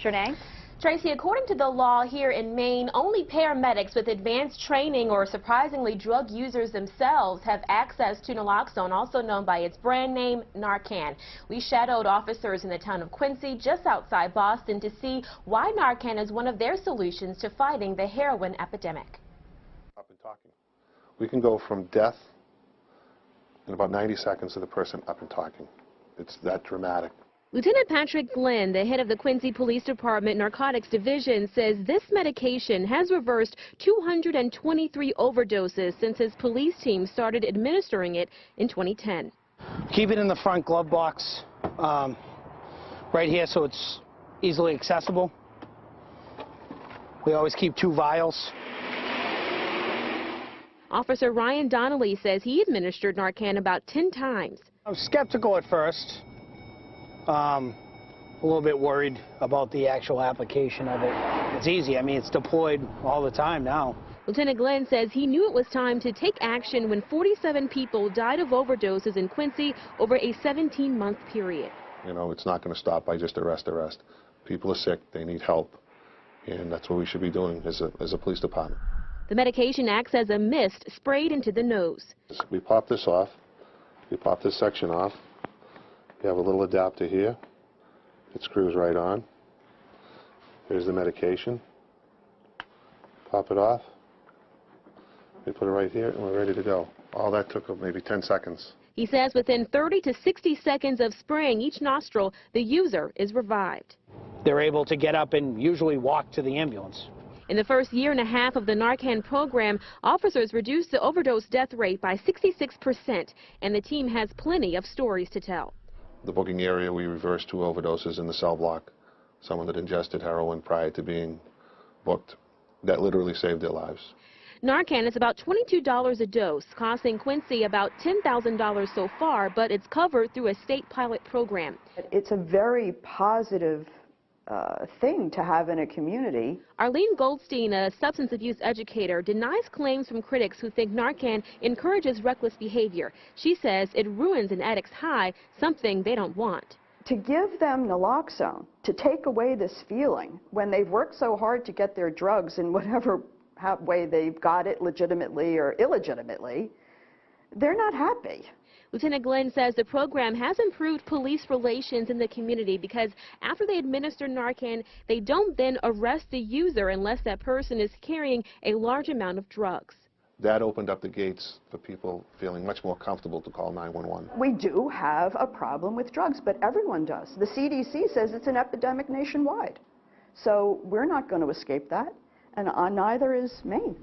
Shernay? Tracy, according to the law here in Maine, only paramedics with advanced training or surprisingly drug users themselves have access to naloxone, also known by its brand name, Narcan. We shadowed officers in the town of Quincy, just outside Boston, to see why Narcan is one of their solutions to fighting the heroin epidemic. Up and talking. We can go from death in about 90 seconds to the person up and talking. It's that dramatic. Lieutenant Patrick Glenn, the head of the Quincy Police Department Narcotics Division, says this medication has reversed 223 overdoses since his police team started administering it in 2010. Keep it in the front glove box right here so it's easily accessible. We always keep 2 vials. Officer Ryan Donnelly says he administered Narcan about 10 times. I was skeptical at first. A little bit worried about the actual application of it. It's easy. I mean, it's deployed all the time now. Lieutenant Glenn says he knew it was time to take action when 47 people died of overdoses in Quincy over a 17-month period. You know, it's not going to stop by just arrest. People are sick, they need help, and that's what we should be doing as a police department. The medication acts as a mist sprayed into the nose. We pop this off. We pop this section off. You have a little adapter here. It screws right on. Here's the medication. Pop it off. We put it right here and we're ready to go. All that took maybe 10 seconds. He says within 30 to 60 seconds of spraying each nostril, the user is revived. They're able to get up and usually walk to the ambulance. In the first year and a half of the Narcan program, officers reduced the overdose death rate by 66%, and the team has plenty of stories to tell. The booking area, we reversed 2 overdoses in the cell block. Someone that ingested heroin prior to being booked. That literally saved their lives. Narcan is about $22 a dose, costing Quincy about $10,000 so far, but it's covered through a state pilot program. It's a very positive thing to have in a community. Arlene Goldstein, a substance abuse educator, denies claims from critics who think Narcan encourages reckless behavior. She says it ruins an addict's high, something they don't want. To give them naloxone, to take away this feeling when they've worked so hard to get their drugs in whatever way they've got it, legitimately or illegitimately, they're not happy. Lieutenant Glenn says the program has improved police relations in the community because after they administer Narcan, they don't then arrest the user unless that person is carrying a large amount of drugs. That opened up the gates for people feeling much more comfortable to call 911. We do have a problem with drugs, but everyone does. The CDC says it's an epidemic nationwide. So we're not going to escape that, and neither is Maine.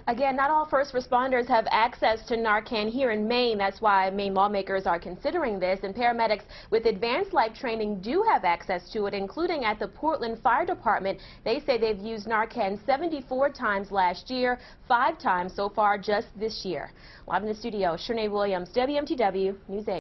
Again, not all first responders have access to Narcan here in Maine. That's why Maine lawmakers are considering this, and paramedics with advanced life training do have access to it, including at the Portland Fire Department. They say they've used Narcan 74 times last year, 5 times so far just this year. Live in the studio, Shernay Williams, WMTW News 8.